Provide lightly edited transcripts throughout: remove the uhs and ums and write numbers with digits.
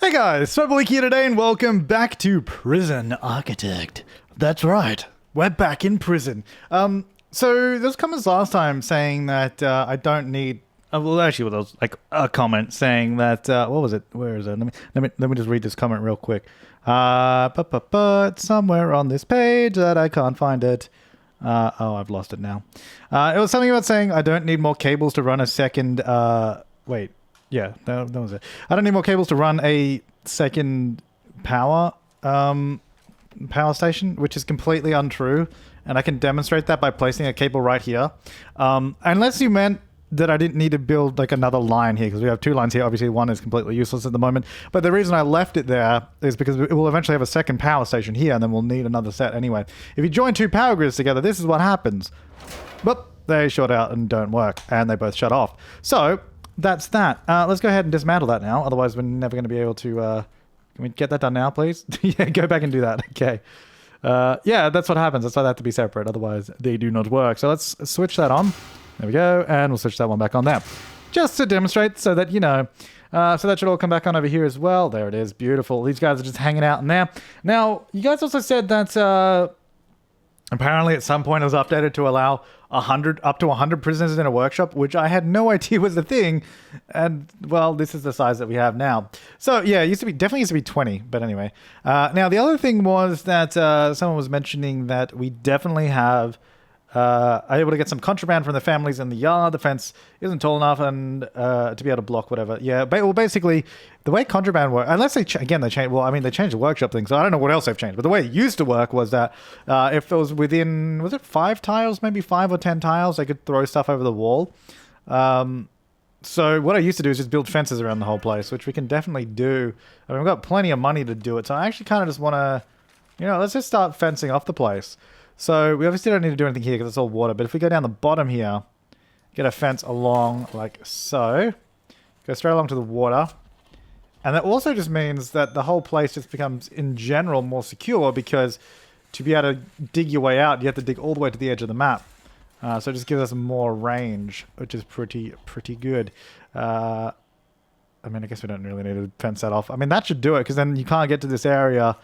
Hey guys, Flabaliki here today and welcome back to Prison Architect. That's right, we're back in prison. So there's comments last time saying that I don't need... well, actually, there was like a comment saying that... what was it? Where is it? Let me just read this comment real quick. It's somewhere on this page that I can't find it. Oh, I've lost it now. It was something about saying I don't need more cables to run a second... wait. Yeah, that was it. I don't need more cables to run a second power station, which is completely untrue. And I can demonstrate that by placing a cable right here. Unless you meant that I didn't need to build like another line here, because we have two lines here. Obviously, one is completely useless at the moment. But the reason I left it there is because it will eventually have a second power station here, and then we'll need another set anyway. If you join two power grids together, this is what happens. But they short out and don't work, and they both shut off. So... that's that. Let's go ahead and dismantle that now. Otherwise, we're never going to be able to... can we get that done now, please? Yeah, go back and do that. Okay. Yeah, that's what happens. That's why they have to be separate. Otherwise, they do not work. So let's switch that on. There we go. And we'll switch that one back on there. Just to demonstrate so that, you know... so that should all come back on over here as well. There it is. Beautiful. These guys are just hanging out in there. Now, you guys also said that... apparently, at some point, it was updated to allow up to 100 prisoners in a workshop, which I had no idea was a thing. And, well, this is the size that we have now. So, yeah, it definitely used to be 20. But anyway. Now, the other thing was that someone was mentioning that we definitely are able to get some contraband from the families in the yard. The fence isn't tall enough and to be able to block whatever. Yeah, well, basically, the way contraband works, unless they changed, they changed the workshop thing, so I don't know what else they've changed. But the way it used to work was that if it was within, was it 5 tiles, maybe 5 or 10 tiles, they could throw stuff over the wall. So what I used to do is just build fences around the whole place, which we can definitely do. I mean, we've got plenty of money to do it, so I actually kind of just want to, let's just start fencing off the place. So we obviously don't need to do anything here because it's all water. But if we go down the bottom here, get a fence along like so. Go straight along to the water. And that also just means that the whole place just becomes, in general, more secure because to be able to dig your way out, you have to dig all the way to the edge of the map. So it just gives us more range, which is pretty good. I mean, I guess we don't really need to fence that off. I mean, that should do it because then you can't get to this area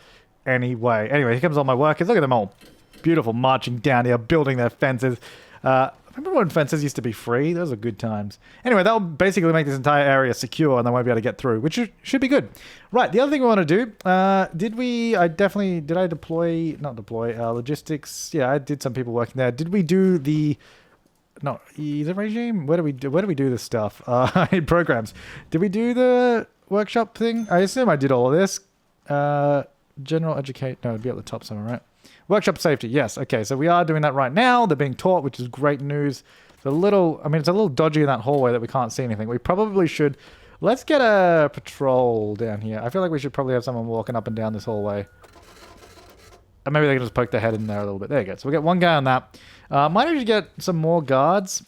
anyway. Anyway, here comes all my workers. Look at them all. Beautiful, marching down here, building their fences. Remember when fences used to be free? Those are good times. Anyway, that will basically make this entire area secure and they won't be able to get through, which should be good. Right, the other thing we want to do, did I deploy, not deploy, logistics? Yeah, I did some people working there. Did we do the, no, is it regime? Where do we do this stuff? In programs. Did we do the workshop thing? I assume I did all of this. General educate, no, it'd be at the top somewhere, right? Workshop safety, yes. Okay, so we are doing that right now. They're being taught, which is great news. It's a little dodgy in that hallway that we can't see anything. We probably should... Let's get a patrol down here. I feel like we should probably have someone walking up and down this hallway. And maybe they can just poke their head in there a little bit. There you go. So we'll get one guy on that. Might actually get some more guards.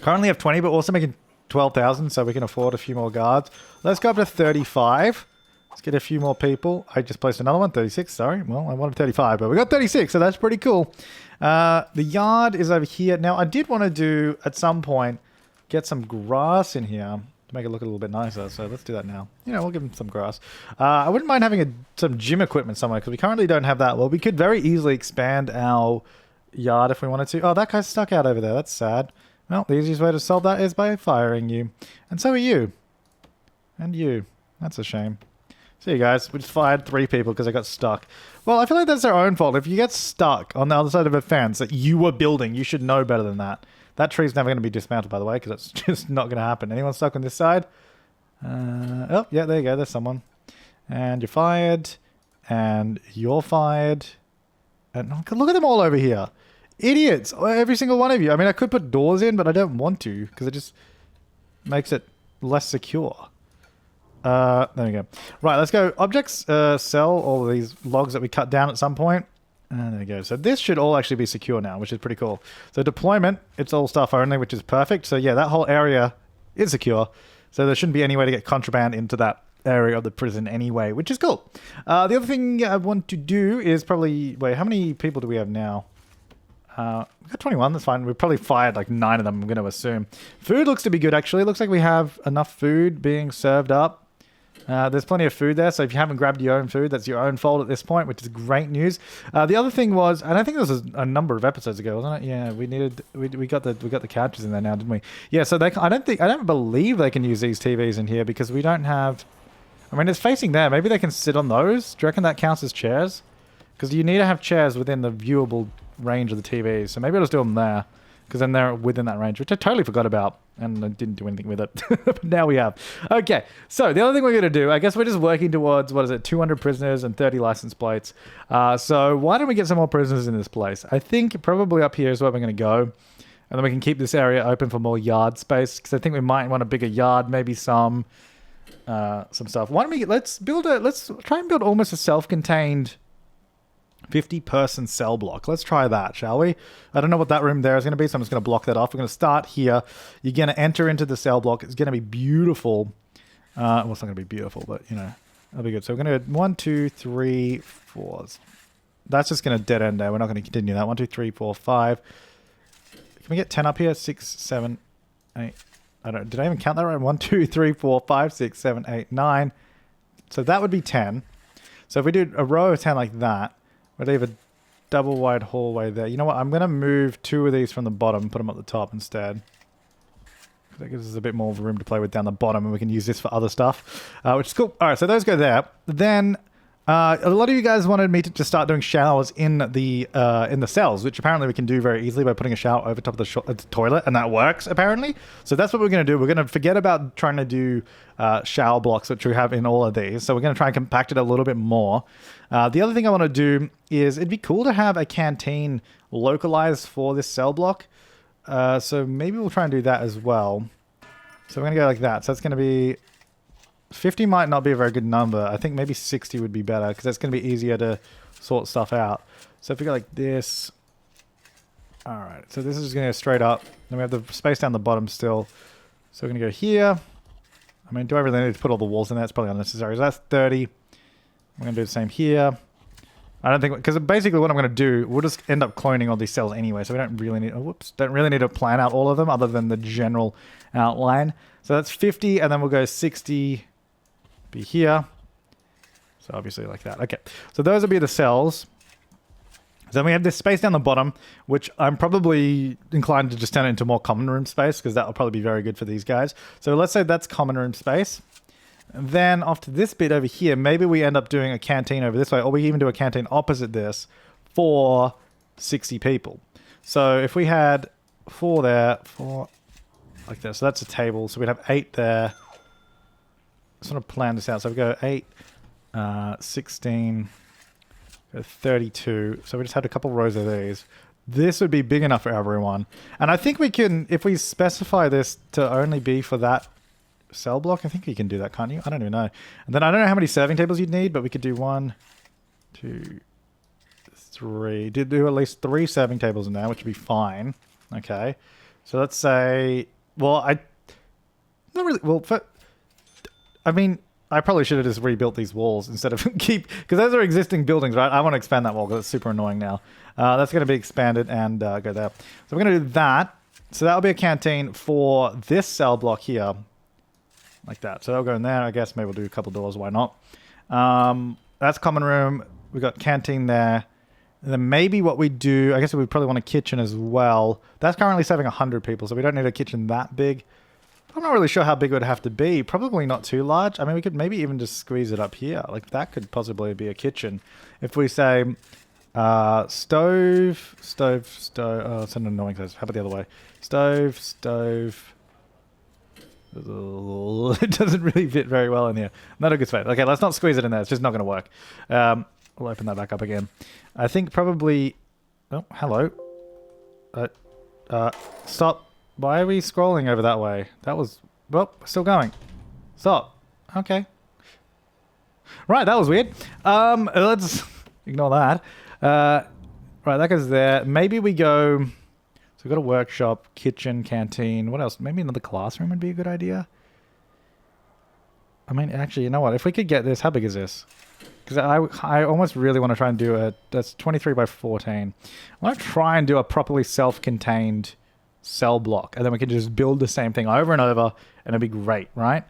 Currently have 20, but also making 12,000, so we can afford a few more guards. Let's go up to 35. Let's get a few more people. I just placed another one, 36, sorry. Well, I wanted 35, but we got 36, so that's pretty cool. The yard is over here. Now, I did want to do, at some point, get some grass in here to make it look a little bit nicer, so let's do that now. We'll give them some grass. I wouldn't mind having some gym equipment somewhere, because we currently don't have that. Well, we could very easily expand our yard if we wanted to. Oh, that guy's stuck out over there. That's sad. Well, the easiest way to solve that is by firing you. And so are you. And you. That's a shame. See you guys, we just fired 3 people because they got stuck. Well, I feel like that's their own fault. If you get stuck on the other side of a fence that you were building, you should know better than that. That tree's never going to be dismantled, by the way, because it's just not going to happen. Anyone stuck on this side? Oh, yeah, there you go. There's someone. And you're fired. And you're fired. And look at them all over here. Idiots. Every single one of you. I mean, I could put doors in, but I don't want to because it just makes it less secure. There we go. Right, let's go. Objects, sell all of these logs that we cut down at some point. And there we go. So this should all actually be secure now, which is pretty cool. So deployment, it's all stuff only, which is perfect. So yeah, that whole area is secure. So there shouldn't be any way to get contraband into that area of the prison anyway, which is cool. The other thing I want to do is probably... Wait, how many people do we have now? We got 21, that's fine. We've probably fired like 9 of them, I'm going to assume. Food looks to be good, actually. It looks like we have enough food being served up. There's plenty of food there, so if you haven't grabbed your own food, that's your own fault at this point, which is great news. The other thing was, and I think this was a number of episodes ago, wasn't it? Yeah, we got the couches in there now, didn't we? Yeah, so I don't believe they can use these TVs in here because we don't have. I mean, it's facing there. Maybe they can sit on those. Do you reckon that counts as chairs? Because you need to have chairs within the viewable range of the TVs. So maybe I'll just do them there. Because then they're within that range, which I totally forgot about. And I didn't do anything with it. But now we have. Okay, so the other thing we're going to do, I guess we're just working towards, 200 prisoners and 30 license plates. So why don't we get some more prisoners in this place? I think probably up here is where we're going to go. And then we can keep this area open for more yard space. Because I think we might want a bigger yard, maybe some stuff. Why don't we, let's try and build almost a self-contained 50-person cell block. Let's try that, shall we? I don't know what that room there is going to be, so I'm just going to block that off. We're going to start here. You're going to enter into the cell block. It's going to be beautiful. Well, it's not going to be beautiful, but, you know, that'll be good. So we're going to go 1, 2, 3, 4. That's just going to dead end there. We're not going to continue that. 1, 2, 3, 4, 5. Can we get 10 up here? 6, 7, 8. Did I even count that right? 1, 2, 3, 4, 5, 6, 7, 8, 9. So that would be 10. So if we do a row of 10 like that, we'd leave a double wide hallway there. You know what? I'm going to move 2 of these from the bottom, put them at the top instead. That gives us a bit more room to play with down the bottom, and we can use this for other stuff, which is cool. All right, so those go there. Then a lot of you guys wanted me to start doing showers in the cells, which apparently we can do very easily by putting a shower over top of the toilet, and that works apparently. So that's what we're going to do. We're going to forget about trying to do shower blocks, which we have in all of these. So we're going to try and compact it a little bit more. The other thing I want to do is it'd be cool to have a canteen localized for this cell block. So maybe we'll try and do that as well. So we're going to go like that. So that's going to be 50 might not be a very good number. I think maybe 60 would be better because that's going to be easier to sort stuff out. So if we go like this. All right. So this is just going to go straight up. Then we have the space down the bottom still. So we're going to go here. I mean, do I really need to put all the walls in there? It's probably unnecessary. So that's 30. I'm going to do the same here. I don't think, because basically what I'm going to do, we'll just end up cloning all these cells anyway. So we don't really need, don't really need to plan out all of them other than the general outline. So that's 50, and then we'll go 60, be here. So obviously like that. Okay. So those will be the cells. So then we have this space down the bottom, which I'm probably inclined to just turn it into more common room space because that will probably be very good for these guys. So let's say that's common room space. And then off to this bit over here, maybe we end up doing a canteen over this way, or we even do a canteen opposite this for 60 people. So if we had 4 there, 4 like this, so that's a table. So we'd have 8 there. Sort of plan this out. So we go 8, 16, 32. So we just had a couple rows of these. This would be big enough for everyone. And I think we can, if we specify this to only be for that cell block, I think you can do that, can't you? I don't even know. And then I don't know how many serving tables you'd need, but we could do 1, 2, 3. Did do at least 3 serving tables in there, which would be fine. Okay. So let's say, well, not really, well, I mean, I probably should have just rebuilt these walls instead of because those are existing buildings, right? I want to expand that wall because it's super annoying now. That's going to be expanded and go there. So we're going to do that. So that'll be a canteen for this cell block here. Like that. So that'll go in there. I guess maybe we'll do a couple doors. Why not? That's common room. We've got canteen there. And then maybe what we do, I guess we probably want a kitchen as well. That's currently serving 100 people, so we don't need a kitchen that big. I'm not really sure how big it would have to be. Probably not too large. I mean, we could maybe even just squeeze it up here. Like that could possibly be a kitchen. If we say stove. Oh, it's an annoying size. How about the other way? Stove. It doesn't really fit very well in here. Not a good space. Okay, let's not squeeze it in there. It's just not going to work. We'll open that back up again. I think probably... Oh, hello. Stop. Why are we scrolling over that way? That was... Well, we're still going. Stop. Okay. Right, that was weird. Let's ignore that. Right, that goes there. Maybe we go... So we've got a workshop, kitchen, canteen. What else? Maybe another classroom would be a good idea. I mean, actually, you know what? If we could get this... How big is this? Because I almost really want to try and do a... That's 23 by 14. I want to try and do a properly self-contained cell block. And then we can just build the same thing over and over. And it'll be great, right?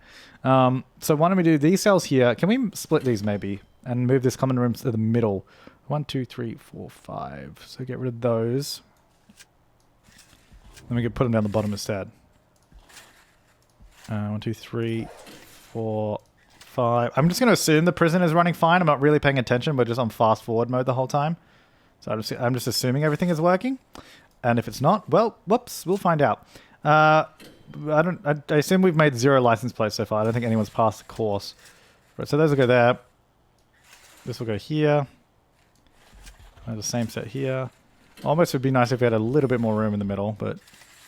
So why don't we do these cells here? Can we split these maybe and move this common room to the middle? 1, 2, 3, 4, 5. So get rid of those. Then we can put them down the bottom instead. 1, 2, 3, 4, 5. I'm just going to assume the prison is running fine. I'm not really paying attention. We're just on fast forward mode the whole time. So I'm just assuming everything is working. And if it's not, well, whoops, we'll find out. I assume we've made 0 license plates so far. I don't think anyone's passed the course. Right, so those will go there. This will go here. The same set here. Almost would be nice if we had a little bit more room in the middle, but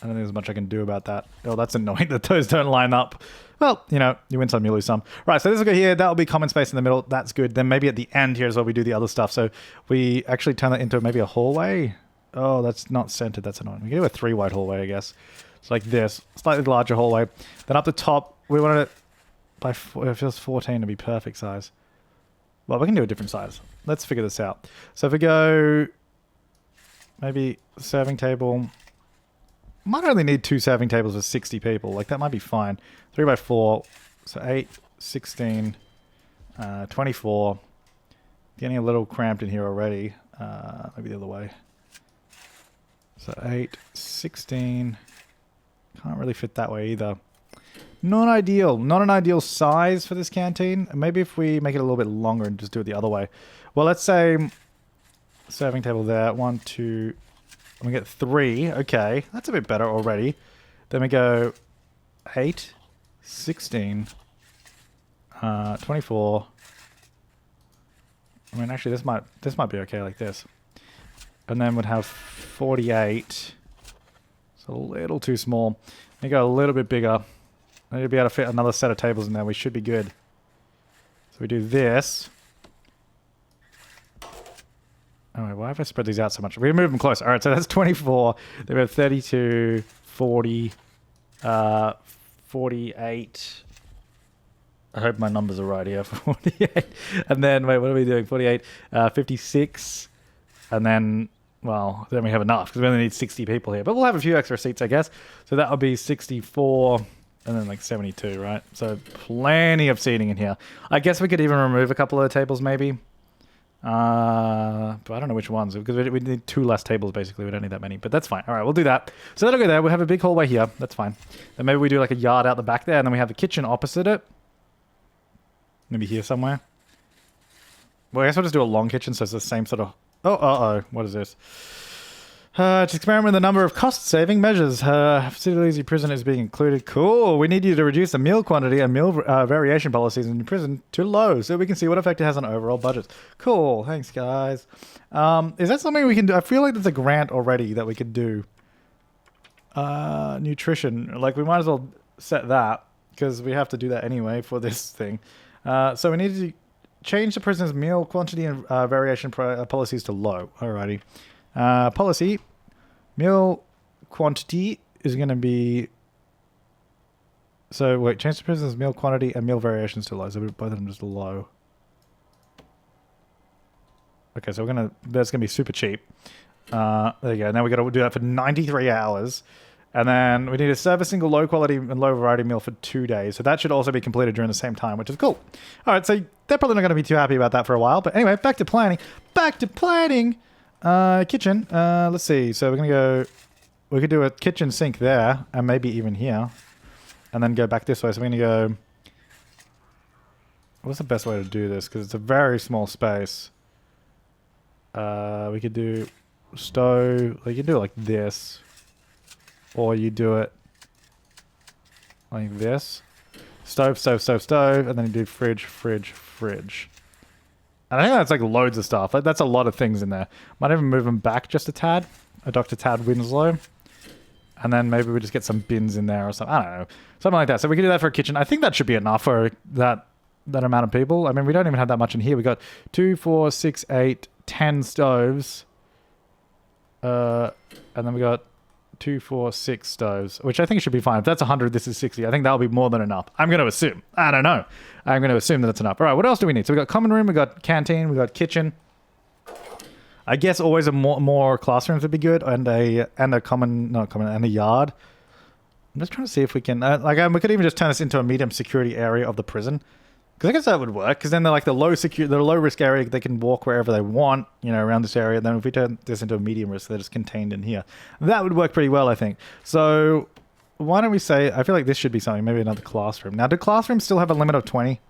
I don't think there's much I can do about that. Oh, that's annoying that those don't line up. Well, you know, you win some, you lose some. Right, so this will go here. That will be common space in the middle. That's good. Then maybe at the end here is where we do the other stuff. So we actually turn that into maybe a hallway. Oh, that's not centered. That's annoying. We can do a 3-wide hallway, I guess. It's like this. Slightly larger hallway. Then up the top, we wanted it by... It feels 14 to be perfect size. Well, we can do a different size. Let's figure this out. So if we go... Maybe serving table... Might only need 2 serving tables for 60 people. Like, that might be fine. 3 by 4. So 8, 16, 24. Getting a little cramped in here already. Maybe the other way. So 8, 16. Can't really fit that way either. Not ideal. Not an ideal size for this canteen. Maybe if we make it a little bit longer and just do it the other way. Well, let's say serving table there. 1, 2... And we get 3. Okay, that's a bit better already. Then we go 8, 16, 24. I mean, actually, this might be okay like this. And then we'd have 48. It's a little too small. We go a little bit bigger. I need to be able to fit another set of tables in there. We should be good. So we do this. Oh, wait, why have I spread these out so much? We move them close. All right, so that's 24. Then we have 32, 40, 48. I hope my numbers are right here. 48. And then, wait, what are we doing? 48, 56. And then, well, then we have enough because we only need 60 people here. But we'll have a few extra seats, I guess. So that would be 64 and then like 72, right? So plenty of seating in here. I guess we could even remove a couple of tables maybe. But I don't know which ones because we need 2 less tables basically. We don't need that many, but that's fine. All right, we'll do that. So that'll go there. We'll have a big hallway here. That's fine. Then maybe we do like a yard out the back there, and then we have the kitchen opposite it. Maybe here somewhere. Well, I guess we'll just do a long kitchen, so it's the same sort of... Oh, what is this? To experiment with a number of cost-saving measures. Finalizing prison is being included. Cool. We need you to reduce the meal quantity and meal variation policies in your prison to low so we can see what effect it has on overall budgets. Cool. Thanks, guys. Is that something we can do? I feel like there's a grant already that we could do. Nutrition. Like, we might as well set that because we have to do that anyway for this thing. So we need to change the prison's meal quantity and variation policies to low. Alrighty. Policy. Meal quantity is going to be... So, wait, change the prison's meal quantity and meal variations to low. So both of them just low. Okay, so that's going to be super cheap. There you go. Now we got to do that for 93 hours. And then we need to serve a single low quality and low variety meal for 2 days. So that should also be completed during the same time, which is cool. All right, so they're probably not going to be too happy about that for a while. But anyway, back to planning. Kitchen. Let's see. So we're going to go... We could do a kitchen sink there, and maybe even here. And then go back this way. So we're going to go... What's the best way to do this? Because it's a very small space. We could do stove. You can do it like this. Or you do it like this. Stove, and then you do fridge. And I think that's like loads of stuff. Like, that's a lot of things in there. Might even move them back just a tad. A Dr. Tad Winslow. And then maybe we just get some bins in there or something. I don't know. Something like that. So we can do that for a kitchen. I think that should be enough for that amount of people. I mean, we don't even have that much in here. We got 2, 4, 6, 8, 10 stoves. And then we got 2, 4, 6 stoves, which I think should be fine. If that's 100, this is 60. I think that'll be more than enough. I'm going to assume. I don't know. I'm going to assume that that's enough. All right, what else do we need? So we got common room, we got canteen, we got kitchen. I guess always a more classrooms would be good, and a yard. I'm just trying to see if we can, we could even just turn this into a medium security area of the prison. Because I guess that would work. Because then they're like the low risk area. They can walk wherever they want, around this area. Then if we turn this into a medium risk, they're just contained in here. That would work pretty well, I think. So why don't we say, I feel like this should be something, maybe another classroom. Now, do classrooms still have a limit of 20?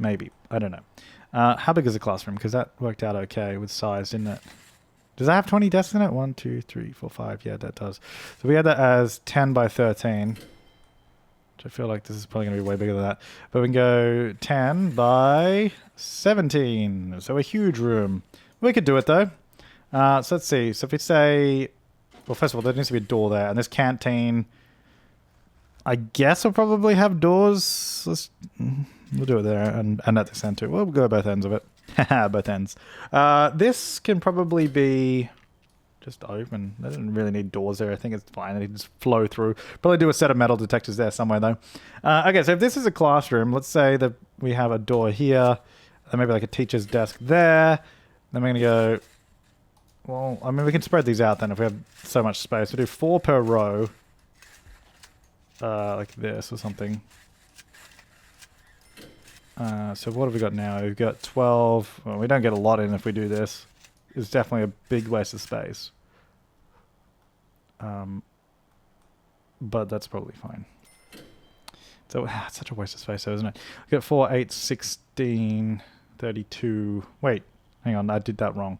Maybe. I don't know. How big is a classroom? Because that worked out okay with size, didn't it? Does that have 20 desks in it? 1, 2, 3, 4, 5. Yeah, that does. So we had that as 10 by 13. Which I feel like this is probably going to be way bigger than that. But we can go 10 by 17. So a huge room. We could do it, though. So let's see. So if we say... Well, first of all, there needs to be a door there. And this canteen... I guess will probably have doors. We'll do it there and at this end, too. We'll go both ends of it. Both ends. This can probably be... just open. They don't really need doors there. I think it's fine. They can just flow through. Probably do a set of metal detectors there somewhere, though. Okay, so if this is a classroom, let's say that we have a door here, and maybe like a teacher's desk there. Then we're going to go... Well, I mean, we can spread these out then if we have so much space. We'll do 4 per row. Like this or something. So what have we got now? We've got 12. Well, we don't get a lot in if we do this. It's definitely a big waste of space. But that's probably fine. So it's such a waste of space though, isn't it? We got 4, 8, 16, 32. Wait, hang on, I did that wrong.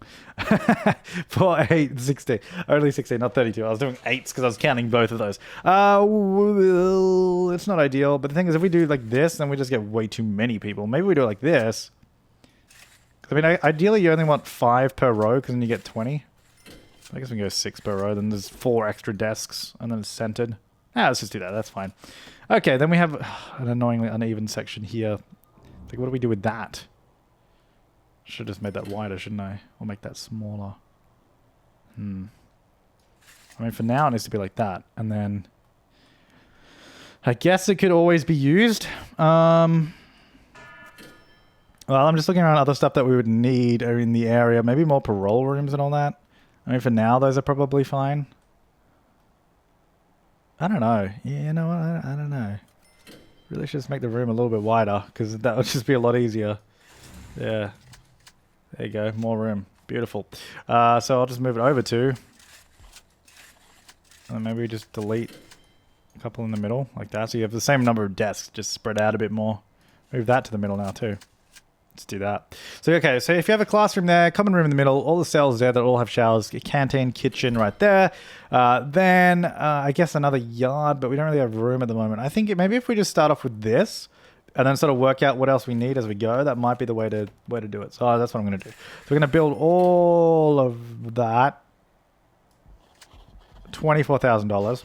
4, 8, 16. Only 16, not 32. I was doing 8s because I was counting both of those. Well, it's not ideal. But the thing is, if we do like this, then we just get way too many people. Maybe we do it like this. I mean, ideally, you only want 5 per row, because then you get 20. I guess we can go 6 per row. Then there's 4 extra desks, and then it's centered. Let's just do that. That's fine. Okay, then we have an annoyingly uneven section here. Like, what do we do with that? Should have just made that wider, shouldn't I? Or make that smaller. I mean, for now, it needs to be like that. And then... I guess it could always be used. Well, I'm just looking around other stuff that we would need in the area. Maybe more parole rooms and all that. I mean, for now, those are probably fine. I don't know. Yeah, you know what? I don't know. Really should just make the room a little bit wider, because that would just be a lot easier. Yeah. There you go. More room. Beautiful. So I'll just move it over to... And maybe we just delete a couple in the middle, like that. So you have the same number of desks, just spread out a bit more. Move that to the middle now, too. Let's do that. So, okay, so if you have a classroom there, common room in the middle, all the cells there that all have showers, canteen, kitchen right there. Then, I guess another yard, but we don't really have room at the moment. I think maybe if we just start off with this, and then sort of work out what else we need as we go, that might be the way to do it. So that's what I'm going to do. So we're going to build all of that. $24,000.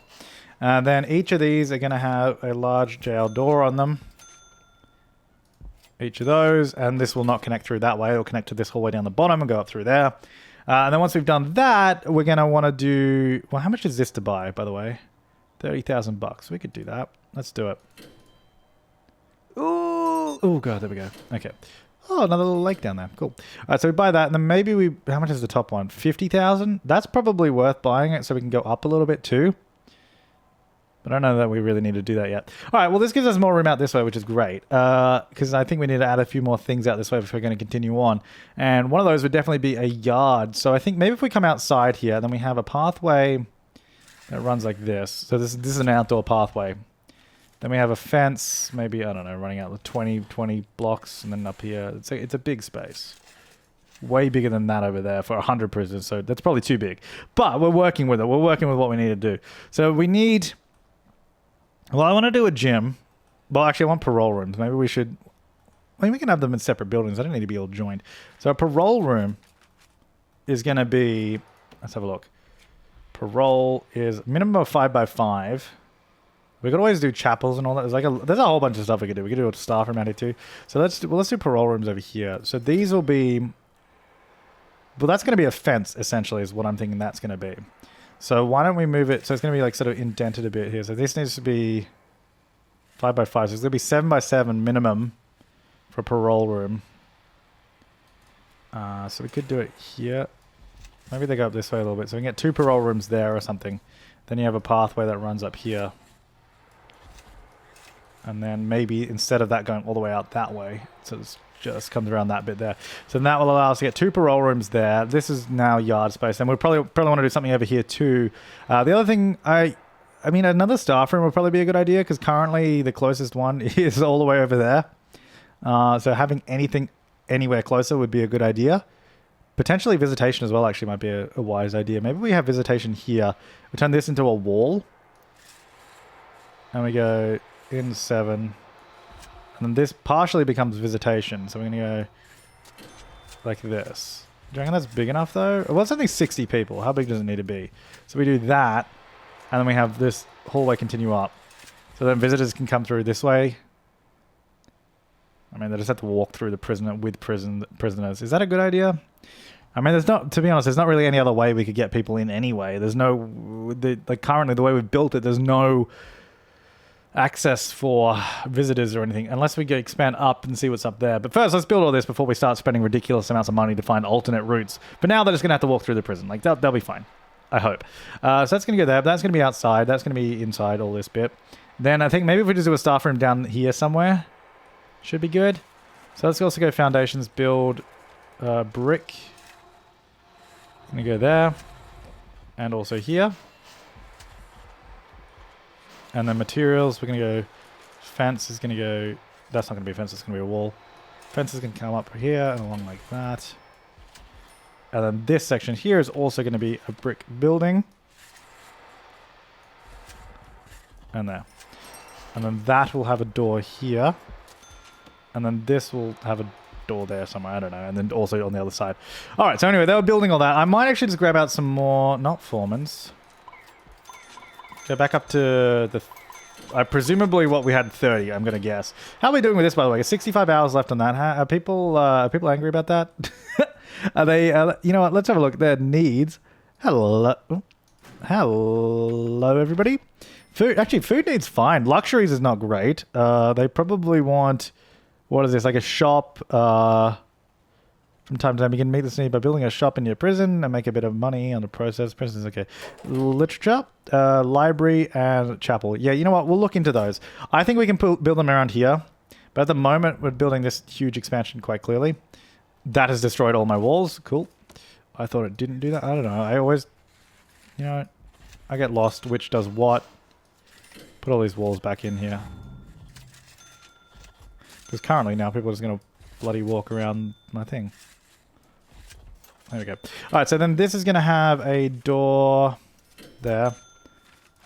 And then each of these are going to have a large jail door on them. Each of those, and this will not connect through that way. It'll connect to this hallway down the bottom and go up through there. And then once we've done that, we're going to want to do... Well, how much is this to buy, by the way? $30,000. We could do that. Let's do it. Ooh, oh god, there we go. Okay. Oh, another little lake down there. Cool. All right, so we buy that, and then maybe we... How much is the top one? 50,000? That's probably worth buying it, so we can go up a little bit too. But I don't know that we really need to do that yet. All right, well, this gives us more room out this way, which is great. Because I think we need to add a few more things out this way if we're going to continue on. And one of those would definitely be a yard. So I think maybe if we come outside here, then we have a pathway that runs like this. So this is an outdoor pathway. Then we have a fence, maybe, I don't know, running out the 20 blocks. And then up here, it's a big space. Way bigger than that over there for 100 prisoners. So that's probably too big. But we're working with it. We're working with what we need to do. So we need... Well, I want to do a gym. Well, actually, I want parole rooms. Maybe we should... I mean, we can have them in separate buildings. I don't need to be all joined. So a parole room is going to be... Let's have a look. Parole is minimum of 5 by 5. We could always do chapels and all that. There's a whole bunch of stuff we could do. We could do a staff room out here too. So let's do parole rooms over here. So these will be... Well, that's going to be a fence, essentially, is what I'm thinking that's going to be. So why don't we move it? So it's going to be like sort of indented a bit here. So this needs to be 5 by 5. So it's going to be 7 by 7 minimum for a parole room. So we could do it here. Maybe they go up this way a little bit. So we can get 2 parole rooms there or something. Then you have a pathway that runs up here. And then maybe instead of that going all the way out that way, so it's just comes around that bit there. So that will allow us to get 2 parole rooms there. This is now yard space, and we'll probably want to do something over here too. The other thing, I mean, another staff room would probably be a good idea because currently the closest one is all the way over there. So having anything anywhere closer would be a good idea. Potentially visitation as well actually might be a wise idea. Maybe we have visitation here. We turn this into a wall. And we go in 7. And then this partially becomes visitation. So we're going to go like this. Do you reckon that's big enough though? Well, it's only 60 people. How big does it need to be? So we do that. And then we have this hallway continue up. So then visitors can come through this way. I mean, they just have to walk through the prison with prisoners. Is that a good idea? I mean, there's not, to be honest, there's not really any other way we could get people in anyway. There's no, like currently the way we've built it, there's no access for visitors or anything, unless we go expand up and see what's up there. But first, let's build all this before we start spending ridiculous amounts of money to find alternate routes. But now they're just going to have to walk through the prison. Like, they'll be fine. I hope. So that's going to go there. That's going to be outside. That's going to be inside all this bit. Then I think maybe if we just do a staff room down here somewhere, should be good. So let's also go foundations, build brick. I'm going to go there. And also here. And then materials, we're going to go, fence is going to go, that's not going to be a fence, it's going to be a wall. Fence is going to come up here and along like that. And then this section here is also going to be a brick building. And there. And then that will have a door here. And then this will have a door there somewhere, I don't know. And then also on the other side. All right, so anyway, they were building all that. I might actually just grab out some more, not Foremans. Go back up to the... presumably what we had 30, I'm going to guess. How are we doing with this, by the way? 65 hours left on that. Are people angry about that? Are they... you know what? Let's have a look at their needs. Hello. Hello, everybody. Food. Actually, food needs fine. Luxuries is not great. They probably want... What is this? Like a shop... From time to time, you can meet this need by building a shop in your prison and make a bit of money on the process. Prisons, okay. Literature, library, and chapel. Yeah, you know what? We'll look into those. I think we can build them around here. But at the moment, we're building this huge expansion quite clearly. That has destroyed all my walls. Cool. I thought it didn't do that. I don't know. I always, you know, I get lost. Which does what? Put all these walls back in here. Because currently now people are just going to bloody walk around my thing. There we go. Alright, so then this is going to have a door there.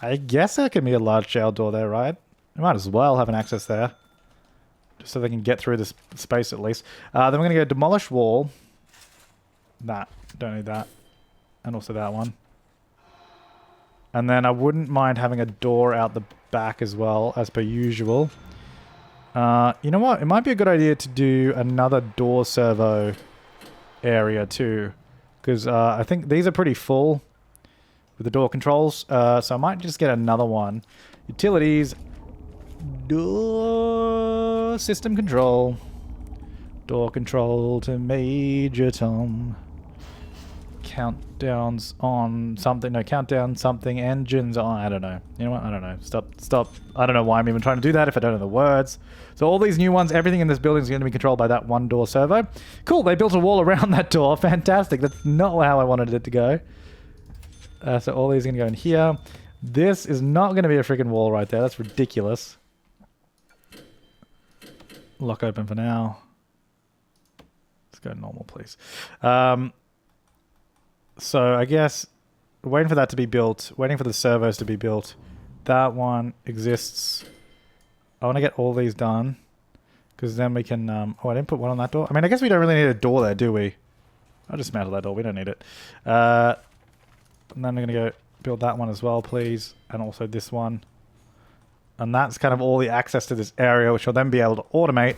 I guess that can be a large jail door there, right? We might as well have an access there. Just so they can get through this space at least. Then we're going to go demolish wall. That. Don't need that. And also that one. And then I wouldn't mind having a door out the back as well, as per usual. You know what? It might be a good idea to do another door servo area too. Because I think these are pretty full with the door controls. So I might just get another one. Utilities. Door system control. Door control to Major Tom. Countdowns on something. No, countdown something. Engines on. I don't know. You know what? I don't know. Stop. I don't know why I'm even trying to do that if I don't know the words. So all these new ones, everything in this building is going to be controlled by that one door servo. Cool. They built a wall around that door. Fantastic. That's not how I wanted it to go. So all these are going to go in here. This is not going to be a freaking wall right there. That's ridiculous. Lock open for now. Let's go normal, please. So I guess waiting for that to be built, waiting for the servos to be built. That one exists. I want to get all these done because then we can... oh, I didn't put one on that door. I mean, I guess we don't really need a door there, do we? I'll just dismantle that door. We don't need it. And then I'm going to go build that one as well, please. And also this one. And that's kind of all the access to this area, which will then be able to automate.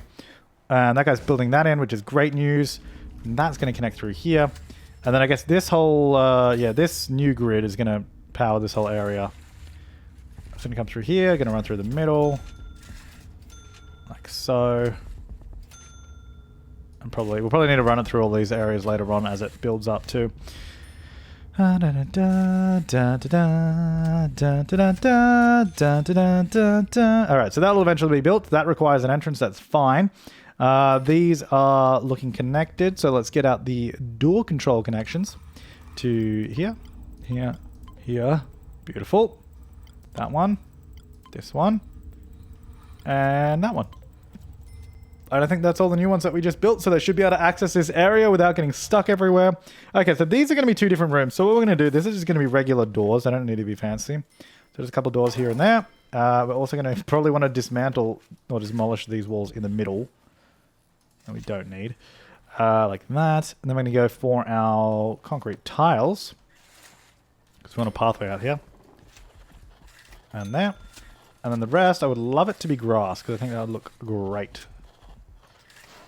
And that guy's building that in, which is great news. And that's going to connect through here. And then I guess this whole, this new grid is going to power this whole area. It's going to come through here, going to run through the middle. Like so. And we'll probably need to run it through all these areas later on as it builds up too. Alright, so that will eventually be built. That requires an entrance. That's fine. These are looking connected. So let's get out the door control connections to here, here, here. Beautiful. That one. This one. And that one. And I think that's all the new ones that we just built, so they should be able to access this area without getting stuck everywhere. Okay, so these are going to be 2 different rooms. So what we're going to do, this is just going to be regular doors. They don't need to be fancy. So there's a couple doors here and there. We're also going to probably want to dismantle or demolish these walls in the middle. And we don't need. Like that. And then we're going to go for our concrete tiles. Because we want a pathway out here. And there. And then the rest, I would love it to be grass, because I think that would look great.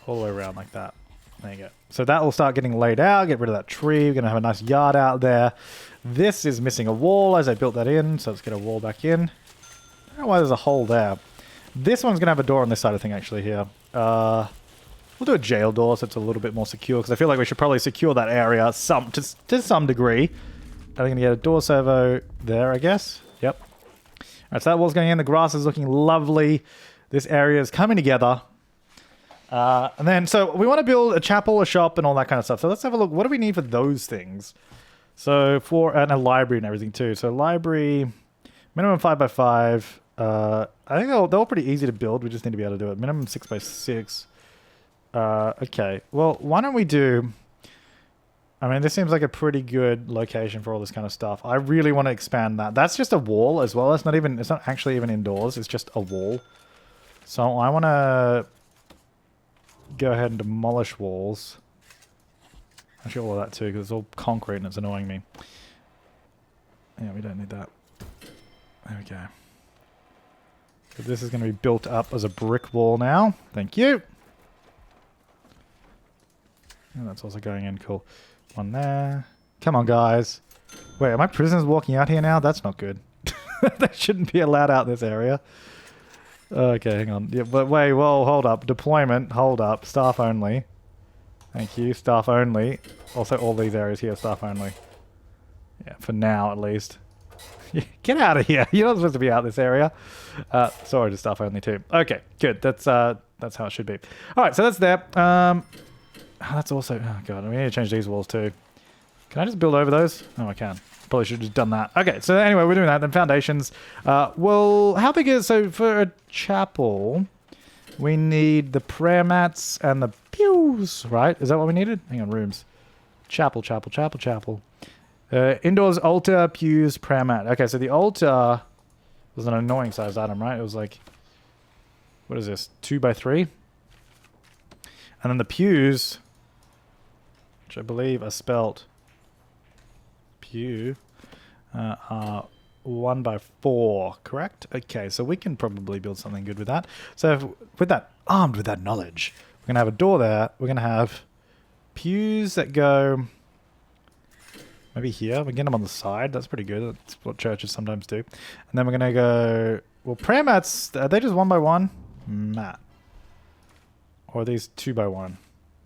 All the way around like that. There you go. So that will start getting laid out. Get rid of that tree. We're going to have a nice yard out there. This is missing a wall as I built that in. So let's get a wall back in. I don't know why there's a hole there. This one's going to have a door on this side of thing actually here. We'll do a jail door so it's a little bit more secure. Because I feel like we should probably secure that area to some degree. I'm going to get a door servo there, I guess. Yep. Alright, so that wall's going in. The grass is looking lovely. This area is coming together. And then, so we want to build a chapel, a shop, and all that kind of stuff. So let's have a look. What do we need for those things? So and a library and everything too. So library, minimum 5x5. I think they're all pretty easy to build. We just need to be able to do it. Minimum 6x6. Okay. Well, why don't we do... I mean, this seems like a pretty good location for all this kind of stuff. I really want to expand that. That's just a wall as well. It's not actually even indoors. It's just a wall. So I want to... go ahead and demolish walls. Actually, all of that too, because it's all concrete and it's annoying me. Yeah, we don't need that. There we go. So this is going to be built up as a brick wall now. Thank you. And that's also going in. Cool. One there. Come on, guys. Wait, are my prisoners walking out here now? That's not good. They shouldn't be allowed out this area. Okay, hang on. Yeah, but wait, whoa, hold up. Deployment, hold up. Staff only. Thank you. Staff only. Also, all these areas here, staff only. Yeah, for now at least. Get out of here. You're not supposed to be out this area. Sorry to staff only too. Okay, good. That's how it should be. All right, so that's there. That's also... Oh, God. We need to change these walls too. Can I just build over those? Oh, I can. Probably should have just done that. Okay, so anyway, we're doing that. Then foundations. Well, how big is... So for a chapel, we need the prayer mats and the pews, right? Is that what we needed? Hang on, rooms. Chapel, chapel, chapel, chapel. Indoors, altar, pews, prayer mat. Okay, so the altar was an annoying sized item, right? It was like... What is this? 2x3? And then the pews, which I believe are spelt... Pew... are 1x4, correct? Okay, so we can probably build something good with that. So armed with that knowledge, we're going to have a door there. We're going to have pews that go maybe here. We can get them on the side. That's pretty good. That's what churches sometimes do. And then we're going to go... Well, prayer mats, are they just 1x1? Mat. Or are these 2x1?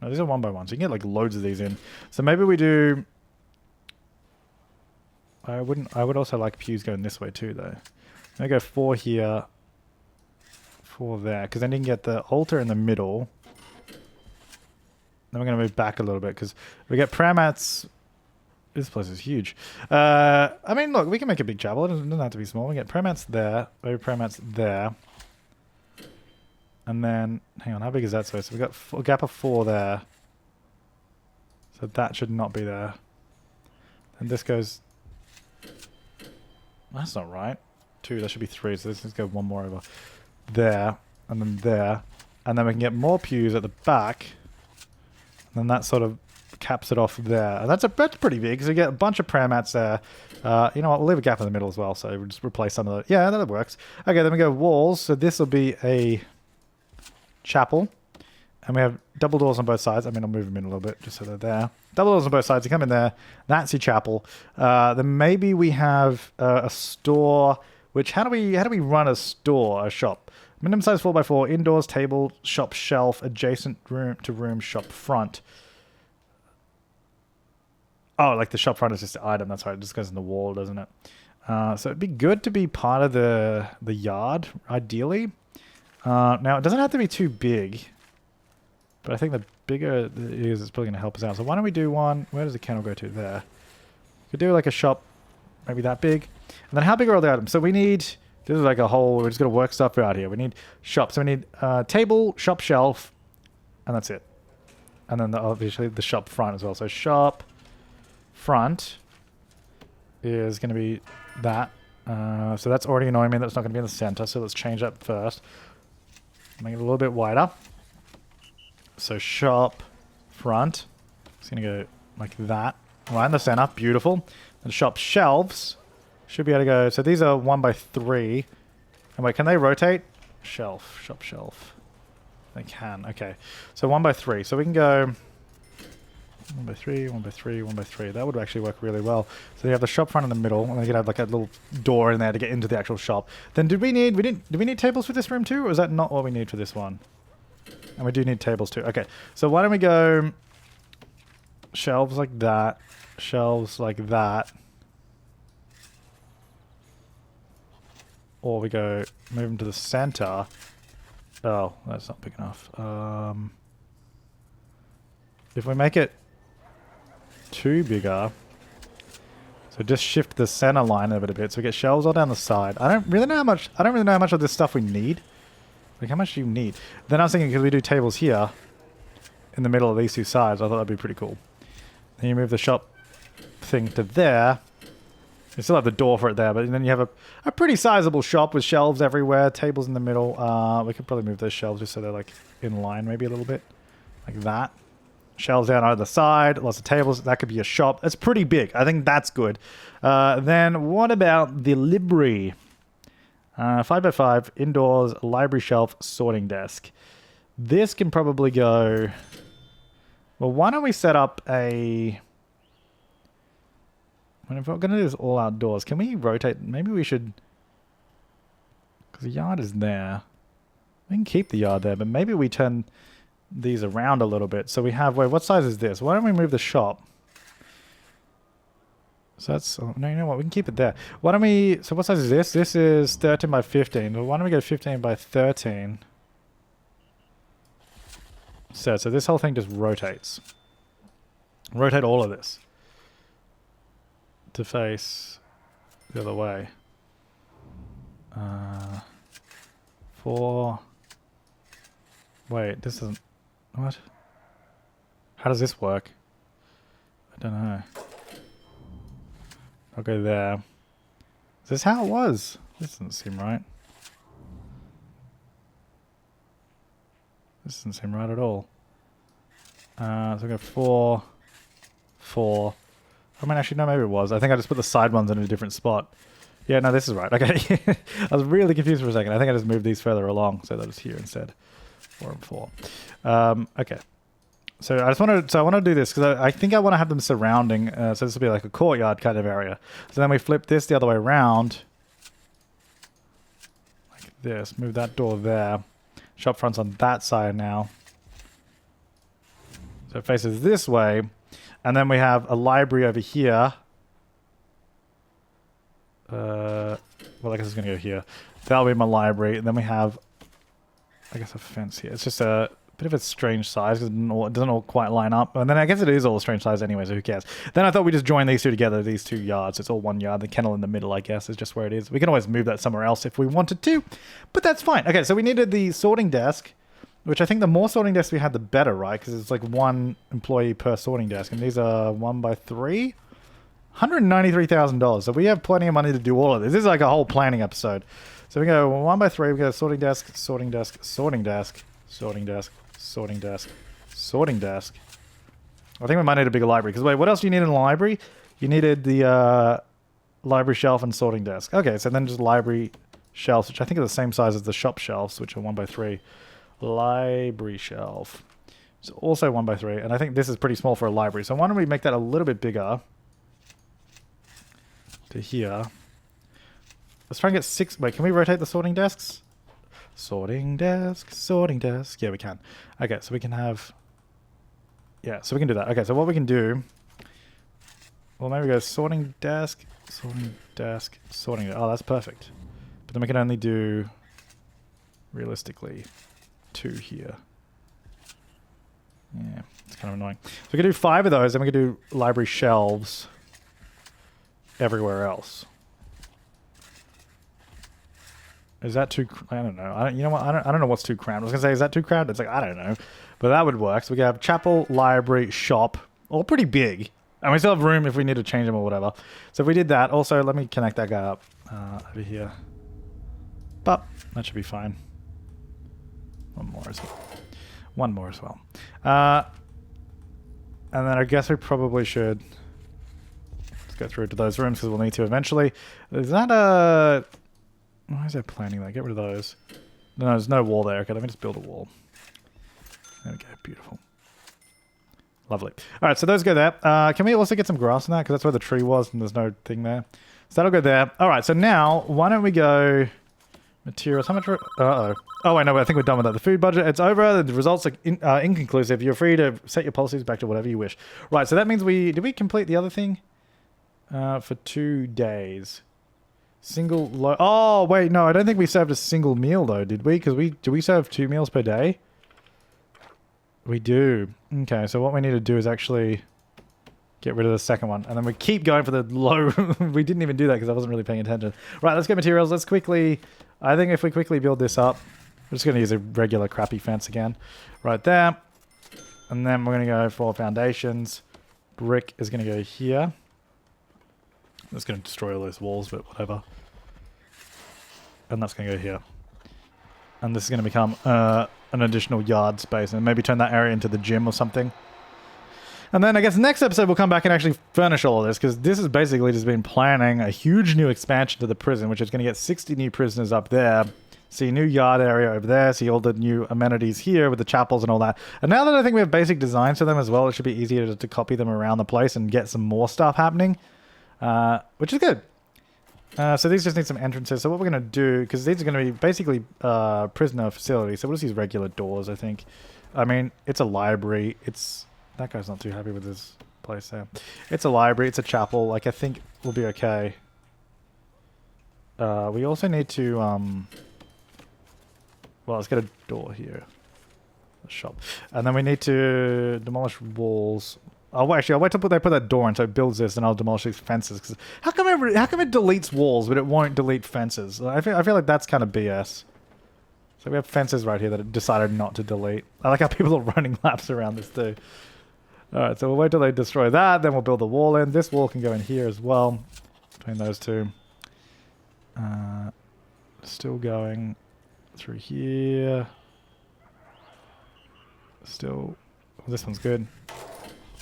No, these are 1x1. So you can get like loads of these in. So maybe we do... I would also like pews going this way too, though. I go 4 here, 4 there, because then you can get the altar in the middle. Then we're going to move back a little bit, because we get prayer mats. This place is huge. I mean, look, we can make a big chapel. It doesn't have to be small. We get prayer mats there, maybe prayer mats there. And then, hang on, how big is that space? So we've got a gap of 4 there. So that should not be there. And this goes... That's not right. 2, that should be 3. So let's just go 1 more over there, and then there, and then we can get more pews at the back. And then that sort of caps it off there. And that's pretty big because we get a bunch of prayer mats there. You know what? We'll leave a gap in the middle as well, so we'll just replace some of the... Yeah, that works. Okay, then we go walls. So this will be a chapel, and we have double doors on both sides. I mean, I'll move them in a little bit just so they're there. Double doors on both sides. You come in there. That's your chapel. Then maybe we have a store. Which how do we run a store, a shop? Minimum size 4x4. Indoors, table, shop, shelf, adjacent room to room, shop front. Oh, like the shop front is just an item. That's right. It just goes in the wall, doesn't it? So it'd be good to be part of the yard, ideally. Now, it doesn't have to be too big. But I think the bigger it is, it's probably going to help us out. So why don't we do one... Where does the candle go to? There. We could do like a shop, maybe that big. And then how big are all the items? So we need... This is like a whole... We're just going to work stuff out here. We need shop. So we need table, shop shelf, and that's it. And then obviously the shop front as well. So shop front is going to be that. So that's already annoying me. That's not going to be in the center. So let's change that first. Make it a little bit wider. So shop front. It's going to go like that. Right in the center. Beautiful. And shop shelves should be able to go. So these are 1x3. And wait, can they rotate? Shelf. Shop shelf. They can. Okay. So 1x3. So we can go 1x3, 1x3, 1x3. That would actually work really well. So you have the shop front in the middle, and then you can have like a little door in there to get into the actual shop. Then did we need tables for this room too, or is that not what we need for this one? And we do need tables too. Okay. So why don't we go shelves like that, shelves like that. Or we go move them to the center. Oh, that's not big enough. If we make it too bigger, so just shift the center line of it a bit, so we get shelves all down the side. I don't really know how much of this stuff we need. Like, how much do you need? Then I was thinking, because we do tables here in the middle of these two sides, I thought that'd be pretty cool. Then you move the shop thing to there. You still have the door for it there, but then you have a pretty sizable shop with shelves everywhere, tables in the middle. We could probably move those shelves just so they're like in line maybe a little bit. Like that. Shelves down either side, lots of tables. That could be a shop. It's pretty big. I think that's good. Then what about the library? 5x5, indoors, library shelf, sorting desk. This can probably go... Well, why don't we set up a... If we're going to do this all outdoors, can we rotate? Maybe we should... Because the yard is there. We can keep the yard there, but maybe we turn these around a little bit. So we have... Wait, what size is this? Why don't we move the shop? So that's... Oh, no, you know what? We can keep it there. Why don't we... So what size is this? This is 13 by 15. Well, why don't we go 15 by 13? So this whole thing just rotates. Rotate all of this to face the other way. 4. Wait, this doesn't... What? How does this work? I don't know. I'll go there. Is this how it was? This doesn't seem right. This doesn't seem right at all. So we go 4, 4. I mean, actually, no, maybe it was. I think I just put the side ones in a different spot. Yeah, no, this is right. Okay. I was really confused for a second. I think I just moved these further along, so that was here instead. 4 and 4. Okay. So I want to do this because I think I want to have them surrounding. So this will be like a courtyard kind of area. So then we flip this the other way around. Like this. Move that door there. Shop front's on that side now. So it faces this way. And then we have a library over here. Well, I guess it's going to go here. That'll be my library. And then we have, I guess, a fence here. It's just a bit of a strange size because it doesn't all quite line up. And then I guess it is all a strange size anyway, so who cares? Then I thought we just join these two together, these two yards. It's all one yard. The kennel in the middle, I guess, is just where it is. We can always move that somewhere else if we wanted to, but that's fine. Okay, so we needed the sorting desk, which I think the more sorting desks we had, the better, right? Because it's like one employee per sorting desk, and these are 1x3. $193,000. So we have plenty of money to do all of this. This is like a whole planning episode. So we go 1x3, we go sorting desk, sorting desk, sorting desk, sorting desk, sorting desk, sorting desk. I think we might need a bigger library. Because wait, what else do you need in a library? You needed the library shelf and sorting desk. Okay, so then just library shelves, which I think are the same size as the shop shelves, which are 1x3. Library shelf. It's also 1x3. And I think this is pretty small for a library. So why don't we make that a little bit bigger to here. Let's try and get 6. Wait, can we rotate the sorting desks? Sorting desk, sorting desk. Yeah, we can. Okay, so we can have... Yeah, so we can do that. Okay, so what we can do Well, maybe go sorting desk, sorting. Oh, that's perfect. But then we can only do, realistically, 2 here. Yeah, it's kind of annoying. So we can do 5 of those, and we can do library shelves everywhere else. Is that too? I don't know. You know what? I don't know what's too cramped. I was gonna say, is that too cramped? It's like, I don't know, but that would work. So we can have chapel, library, shop, all pretty big, and we still have room if we need to change them or whatever. So if we did that, also let me connect that guy up over here. But that should be fine. One more as well. One more as well. And then I guess we probably should let's go through to those rooms because we'll need to eventually. Is that a? Why is that planning that? Get rid of those. No, there's no wall there. Okay, let me just build a wall. There we go. Beautiful. Lovely. All right, so those go there. Can we also get some grass in that? Because that's where the tree was and there's no thing there. So that'll go there. All right, so now why don't we go materials? How much? Uh-oh. Oh, wait, no, I think we're done with that. The food budget, it's over. The results are inconclusive. You're free to set your policies back to whatever you wish. Right, so that means did we complete the other thing? For 2 days. Oh, wait, no, I don't think we served a single meal, though, did we? Because do we serve 2 meals per day? We do. Okay, so what we need to do is actually get rid of the second one. And then we keep going for the low. We didn't even do that because I wasn't really paying attention. Right, let's get materials. Let's quickly... I think if we quickly build this up, we're just going to use a regular crappy fence again. Right there. And then we're going to go for foundations. Brick is going to go here. That's going to destroy all those walls, but whatever. And that's going to go here. And this is going to become an additional yard space. And maybe turn that area into the gym or something. And then I guess next episode we'll come back and actually furnish all of this. Because this has basically just been planning a huge new expansion to the prison. Which is going to get 60 new prisoners up there. See new yard area over there. See all the new amenities here with the chapels and all that. And now that I think we have basic designs for them as well. It should be easier to copy them around the place and get some more stuff happening. Which is good. So these just need some entrances. So what we're going to do, because these are going to be basically prisoner facilities. So we'll just use regular doors, I think. I mean, it's a library. That guy's not too happy with his place there. It's a library. It's a chapel. Like, I think we'll be okay. We also need to... well, let's get a door here. A shop. And then we need to demolish walls... I'll wait till they put that door in so it builds this and I'll demolish these fences. Cause how come it deletes walls but it won't delete fences? I feel like that's kind of BS. So we have fences right here that it decided not to delete. I like how people are running laps around this too. Alright, so we'll wait till they destroy that, then we'll build the wall in. This wall can go in here as well. Between those two. Still going through here. Still... this one's good.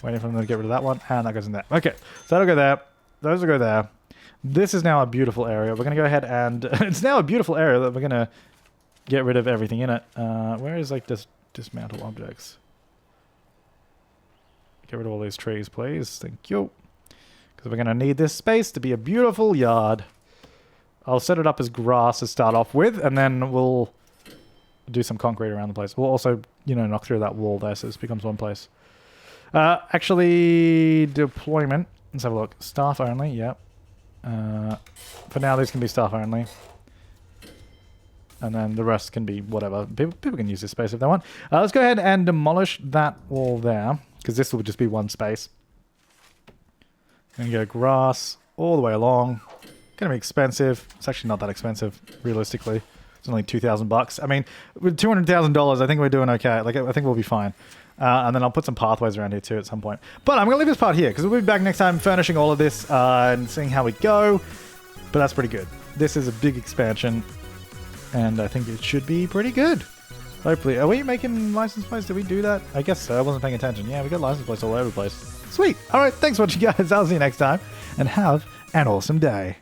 Waiting for them to get rid of that one, and that goes in there. Okay, so that'll go there. Those will go there. This is now a beautiful area. We're going to go ahead and... it's now a beautiful area that we're going to get rid of everything in it. Where is, like, dismantle objects? Get rid of all these trees, please. Thank you. Because we're going to need this space to be a beautiful yard. I'll set it up as grass to start off with, and then we'll do some concrete around the place. We'll also, knock through that wall there so this becomes one place. Actually, deployment. Let's have a look. Staff only, yep. For now, these can be staff only. And then the rest can be whatever. People can use this space if they want. Let's go ahead and demolish that wall there. Because this will just be one space. And go grass all the way along. Gonna be expensive. It's actually not that expensive, realistically. It's only $2,000. I mean, with $200,000, I think we're doing okay. Like, I think we'll be fine. And then I'll put some pathways around here too at some point. But I'm going to leave this part here because we'll be back next time furnishing all of this and seeing how we go. But that's pretty good. This is a big expansion and I think it should be pretty good. Hopefully. Are we making license plates? Did we do that? I guess so. I wasn't paying attention. Yeah, we got license plates all over the place. Sweet. All right. Thanks for watching, guys. I'll see you next time and have an awesome day.